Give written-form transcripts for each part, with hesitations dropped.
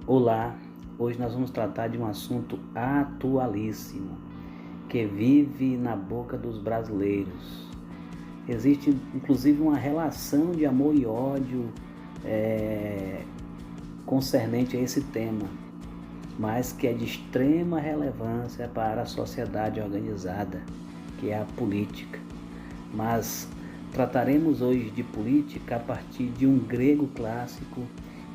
Olá, hoje nós vamos tratar de um assunto atualíssimo que vive na boca dos brasileiros. Existe inclusive uma relação de amor e ódio concernente a esse tema, mas que é de extrema relevância para a sociedade organizada, que é a política. Mas trataremos hoje de política a partir de um grego clássico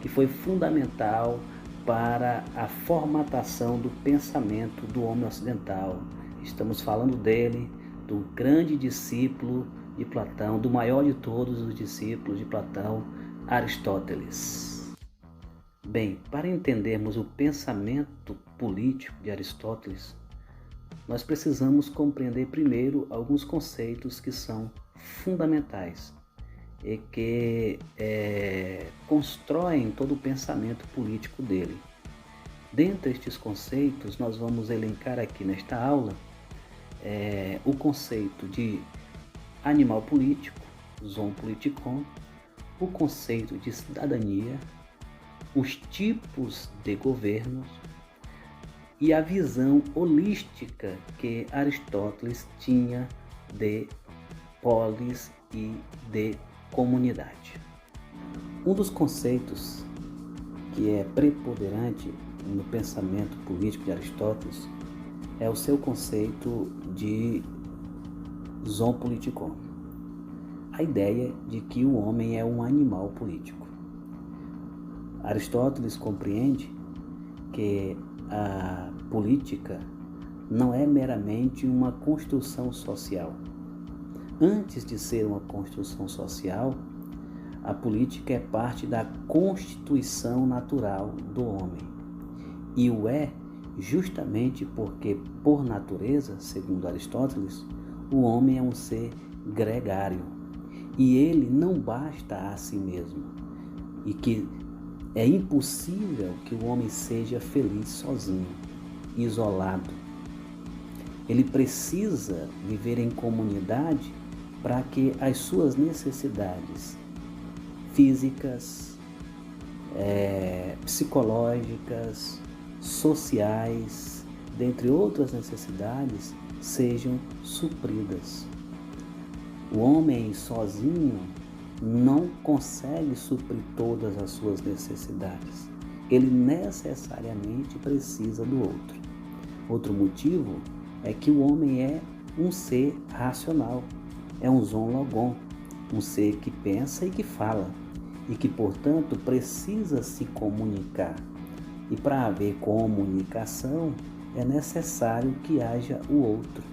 que foi fundamental para a formatação do pensamento do homem ocidental. Estamos falando dele, do grande discípulo de Platão, do maior de todos os discípulos de Platão, Aristóteles. Bem, para entendermos o pensamento político de Aristóteles, nós precisamos compreender primeiro alguns conceitos que são fundamentais e que constroem todo o pensamento político dele. Dentre estes conceitos, nós vamos elencar aqui nesta aula o conceito de animal político, zoon politikon, o conceito de cidadania, os tipos de governos e a visão holística que Aristóteles tinha de polis e de comunidade. Um dos conceitos que é preponderante no pensamento político de Aristóteles é o seu conceito de zoon politikon, a ideia de que o homem é um animal político. Aristóteles compreende que a política não é meramente uma construção social. Antes de ser uma construção social, a política é parte da constituição natural do homem. E o é justamente porque, por natureza, segundo Aristóteles, o homem é um ser gregário. E ele não basta a si mesmo. E que é impossível que o homem seja feliz sozinho, isolado. Ele precisa viver em comunidade para que as suas necessidades físicas, psicológicas, sociais, dentre outras necessidades, sejam supridas. O homem sozinho não consegue suprir todas as suas necessidades. Ele necessariamente precisa do outro. Outro motivo é que o homem é um ser racional. É um zoon logon, um ser que pensa e que fala, e que, portanto, precisa se comunicar. E para haver comunicação, é necessário que haja o outro.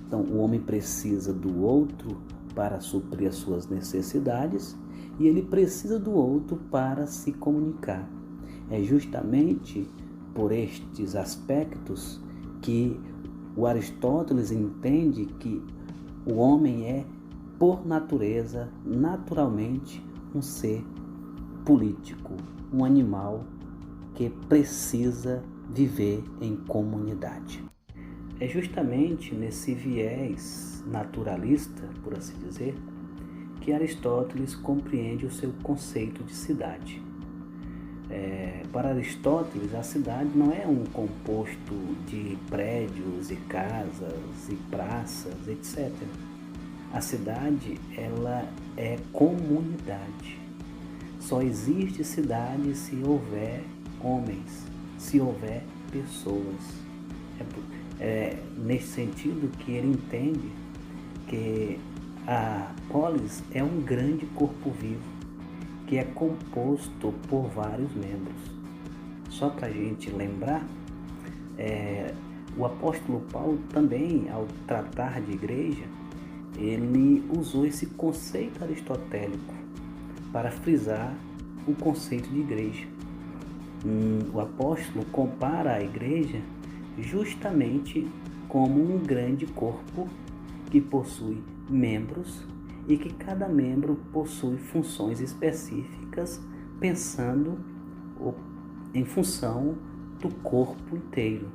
Então, o homem precisa do outro para suprir as suas necessidades e ele precisa do outro para se comunicar. É justamente por estes aspectos que o Aristóteles entende que o homem é, por natureza, naturalmente, um ser político, um animal que precisa viver em comunidade. É justamente nesse viés naturalista, por assim dizer, que Aristóteles compreende o seu conceito de cidade. Para Aristóteles, a cidade não é um composto de prédios e casas e praças, etc. A cidade, ela é comunidade. Só existe cidade se houver homens, se houver pessoas. É nesse sentido que ele entende que a polis é um grande corpo vivo, que é composto por vários membros. Só para a gente lembrar, o apóstolo Paulo também, ao tratar de igreja, ele usou esse conceito aristotélico para frisar o conceito de igreja. O apóstolo compara a igreja justamente como um grande corpo que possui membros e que cada membro possui funções específicas, pensando em função do corpo inteiro.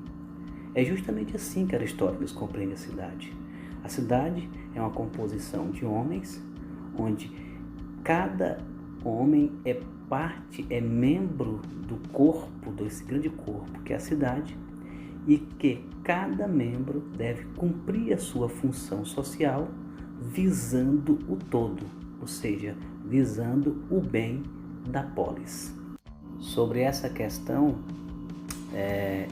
É justamente assim que Aristóteles compreende a cidade. A cidade é uma composição de homens, onde cada homem é membro do corpo desse grande corpo que é a cidade, e que cada membro deve cumprir a sua função social visando o todo, ou seja, visando o bem da polis. Sobre essa questão,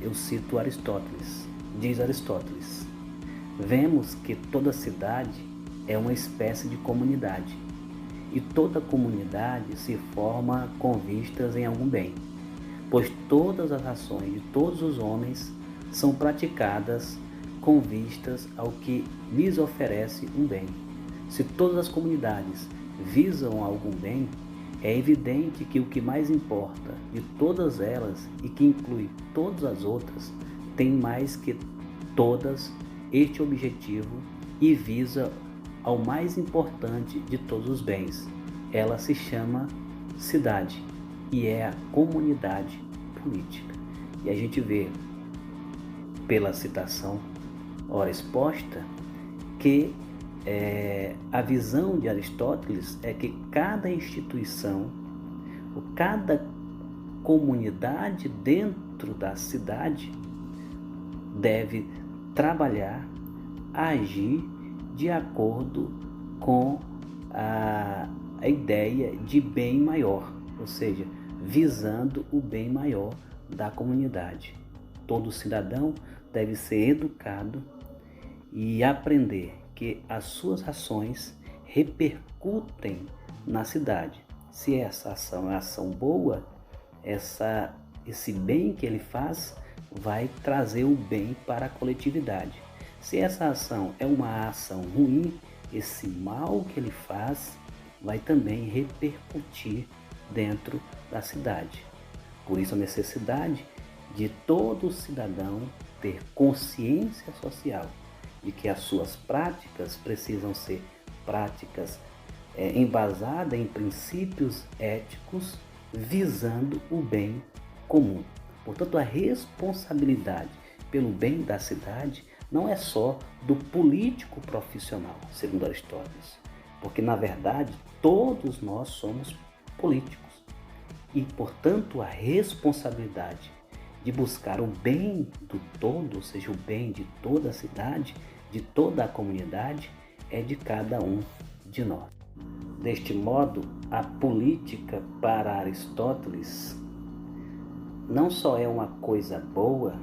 eu cito Aristóteles. Diz Aristóteles: vemos que toda cidade é uma espécie de comunidade, e toda comunidade se forma com vistas em algum bem, pois todas as ações de todos os homens são praticadas com vistas ao que lhes oferece um bem. Se todas as comunidades visam algum bem, é evidente que o que mais importa de todas elas, e que inclui todas as outras, tem mais que todas este objetivo e visa ao mais importante de todos os bens. Ela se chama cidade e é a comunidade política. E a gente vê pela citação ora exposta que a visão de Aristóteles é que cada instituição, ou cada comunidade dentro da cidade deve trabalhar, agir de acordo com a ideia de bem maior, ou seja, visando o bem maior da comunidade. Todo cidadão deve ser educado e aprender que as suas ações repercutem na cidade. Se essa ação é uma ação boa, esse bem que ele faz vai trazer o bem para a coletividade. Se essa ação é uma ação ruim, esse mal que ele faz vai também repercutir dentro da cidade. Por isso a necessidade de todo cidadão ter consciência social de que as suas práticas precisam ser práticas embasadas em princípios éticos visando o bem comum. Portanto, a responsabilidade pelo bem da cidade não é só do político profissional, segundo Aristóteles, porque na verdade todos nós somos políticos e, portanto, a responsabilidade de buscar o bem do todo, ou seja, o bem de toda a cidade, de toda a comunidade, é de cada um de nós. Deste modo, a política para Aristóteles não só é uma coisa boa,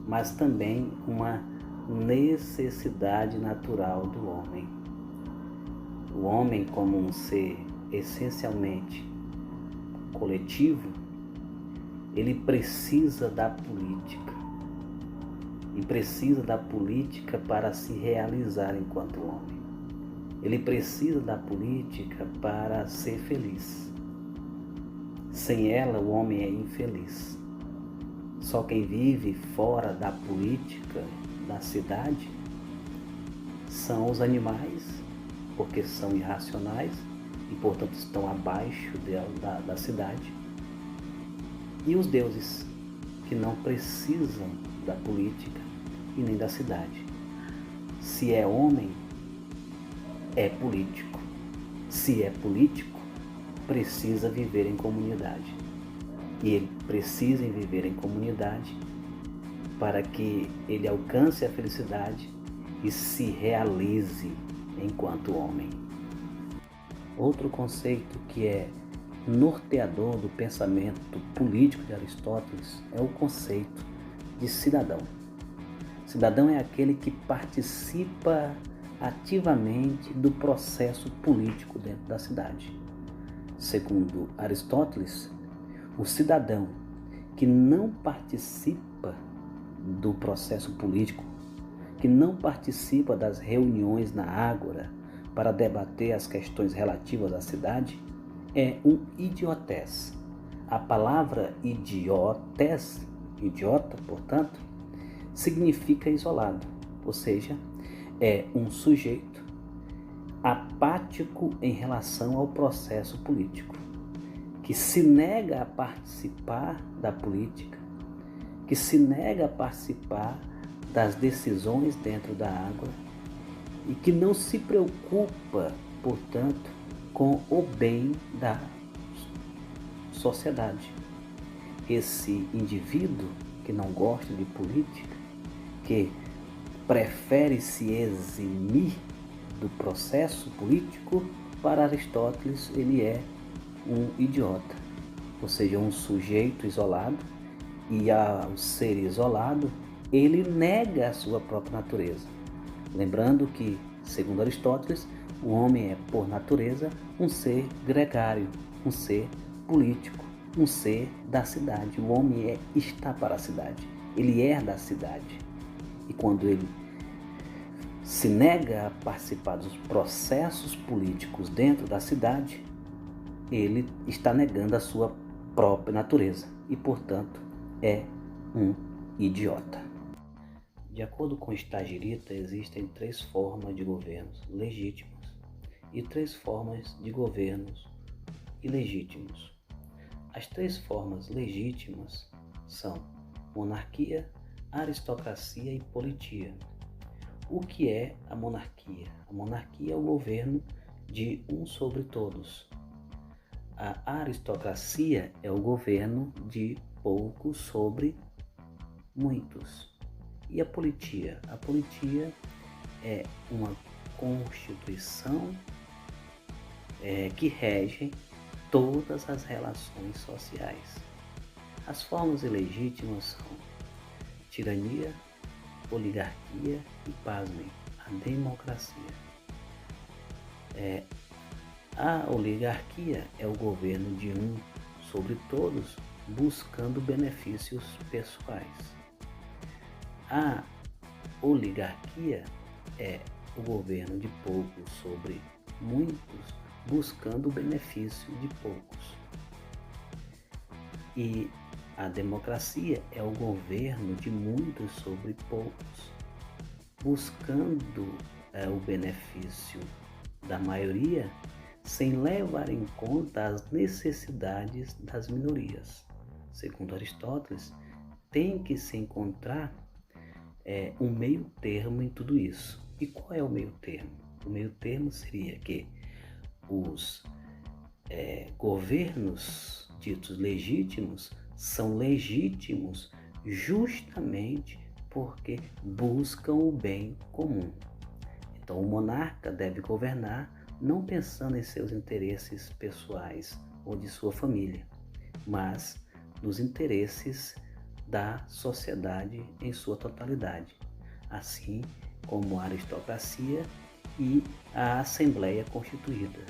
mas também uma necessidade natural do homem. O homem, como um ser essencialmente coletivo, ele precisa da política. E precisa da política para se realizar enquanto homem. Ele precisa da política para ser feliz. Sem ela, o homem é infeliz. Só quem vive fora da política da cidade são os animais, porque são irracionais e, portanto, estão abaixo da cidade. E os deuses, que não precisam da política e nem da cidade. Se é homem, é político. Se é político, precisa viver em comunidade. E ele precisa viver em comunidade para que ele alcance a felicidade e se realize enquanto homem. Outro conceito que é norteador do pensamento político de Aristóteles é o conceito de cidadão. Cidadão é aquele que participa ativamente do processo político dentro da cidade. Segundo Aristóteles, o cidadão que não participa do processo político, que não participa das reuniões na ágora para debater as questões relativas à cidade, é um idiotés. A palavra idiotés, idiota, portanto, significa isolado, ou seja, é um sujeito apático em relação ao processo político, que se nega a participar da política, que se nega a participar das decisões dentro da água e que não se preocupa, portanto, com o bem da sociedade. esse indivíduo que não gosta de política, que prefere se eximir do processo político, para Aristóteles ele é um idiota, ou seja, um sujeito isolado, e ao ser isolado, ele nega a sua própria natureza. Lembrando que, segundo Aristóteles, o homem é, por natureza, um ser gregário, um ser político, um ser da cidade. O homem está para a cidade, ele é da cidade. E quando ele se nega a participar dos processos políticos dentro da cidade, ele está negando a sua própria natureza e, portanto, é um idiota. De acordo com Stagirita, existem 3 formas de governos legítimos e 3 formas de governos ilegítimos. As 3 formas legítimas são monarquia, aristocracia e politia. O que é a monarquia? A monarquia é o governo de um sobre todos. A aristocracia é o governo de poucos sobre muitos. E a politia? A politia é uma constituição que rege todas as relações sociais. As formas ilegítimas são tirania, oligarquia e, pasmem, a democracia. A oligarquia é o governo de um sobre todos, buscando benefícios pessoais. A oligarquia é o governo de poucos sobre muitos, buscando o benefício de poucos. E a democracia é o governo de muitos sobre poucos, buscando o benefício da maioria, sem levar em conta as necessidades das minorias. Segundo Aristóteles, tem que se encontrar um meio termo em tudo isso. E qual é o meio termo? O meio termo seria que os governos ditos legítimos são legítimos justamente porque buscam o bem comum. Então o monarca deve governar não pensando em seus interesses pessoais ou de sua família, mas nos interesses da sociedade em sua totalidade, assim como a aristocracia e a Assembleia Constituída.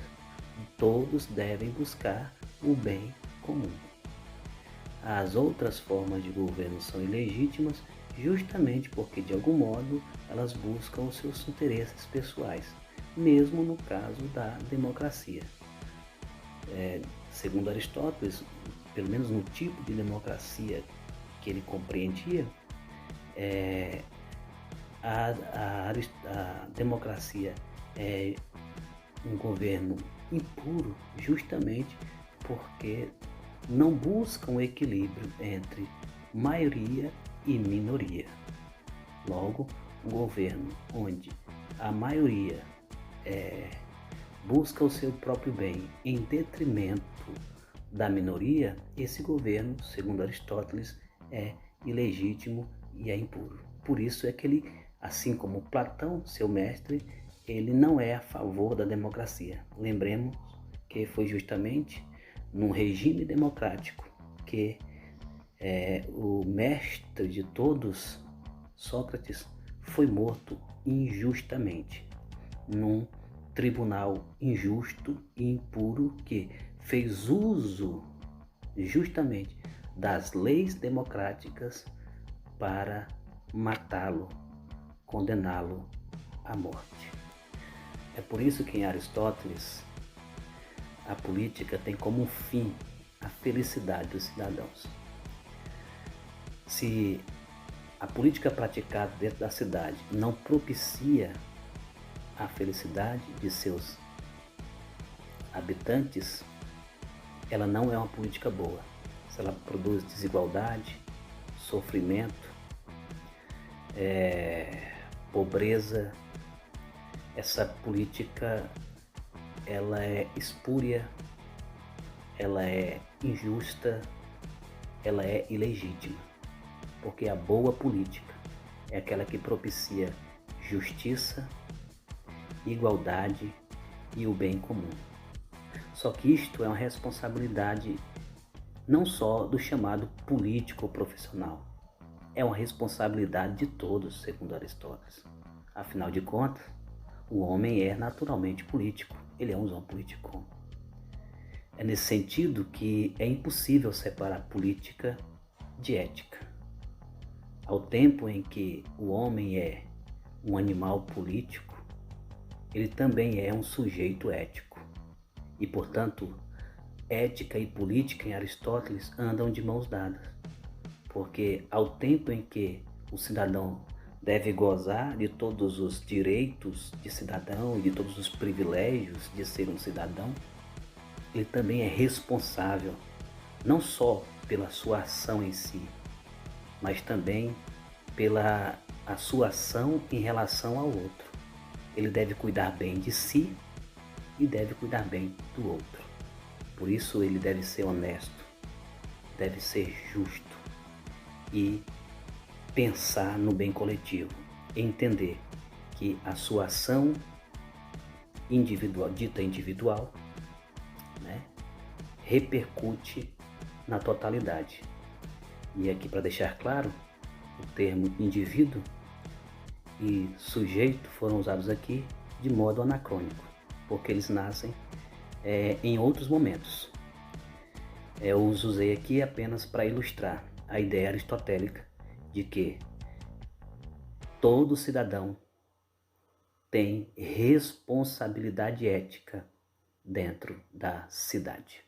Todos devem buscar o bem comum. As outras formas de governo são ilegítimas justamente porque, de algum modo, elas buscam os seus interesses pessoais, mesmo no caso da democracia. Segundo Aristóteles, pelo menos no tipo de democracia que ele compreendia, a democracia é um governo impuro justamente porque não busca um equilíbrio entre maioria e minoria. Logo, um governo onde a maioria busca o seu próprio bem em detrimento da minoria, esse governo, segundo Aristóteles, é ilegítimo e é impuro. Por isso é que ele, assim como Platão, seu mestre, ele não é a favor da democracia. Lembremos que foi justamente num regime democrático que o mestre de todos, Sócrates, foi morto injustamente, num tribunal injusto e impuro que fez uso justamente das leis democráticas para matá-lo, condená-lo à morte. É por isso que em Aristóteles a política tem como fim a felicidade dos cidadãos. Se a política praticada dentro da cidade não propicia a felicidade de seus habitantes, ela não é uma política boa. Se ela produz desigualdade, sofrimento, pobreza, essa política ela é espúria, ela é injusta, ela é ilegítima, porque a boa política é aquela que propicia justiça, igualdade e o bem comum. Só que isto é uma responsabilidade não só do chamado político profissional, é uma responsabilidade de todos, segundo Aristóteles. Afinal de contas, o homem é naturalmente político, ele é um zoon político. É nesse sentido que é impossível separar política de ética. Ao tempo em que o homem é um animal político, ele também é um sujeito ético. E, portanto, ética e política em Aristóteles andam de mãos dadas. Porque ao tempo em que o cidadão deve gozar de todos os direitos de cidadão e de todos os privilégios de ser um cidadão, ele também é responsável não só pela sua ação em si, mas também pela a sua ação em relação ao outro. Ele deve cuidar bem de si e deve cuidar bem do outro. Por isso ele deve ser honesto, deve ser justo e pensar no bem coletivo, entender que a sua ação individual, dita individual, repercute na totalidade. E aqui, para deixar claro, o termo indivíduo e sujeito foram usados aqui de modo anacrônico, porque eles nascem em outros momentos. Eu os usei aqui apenas para ilustrar a ideia aristotélica de que todo cidadão tem responsabilidade ética dentro da cidade.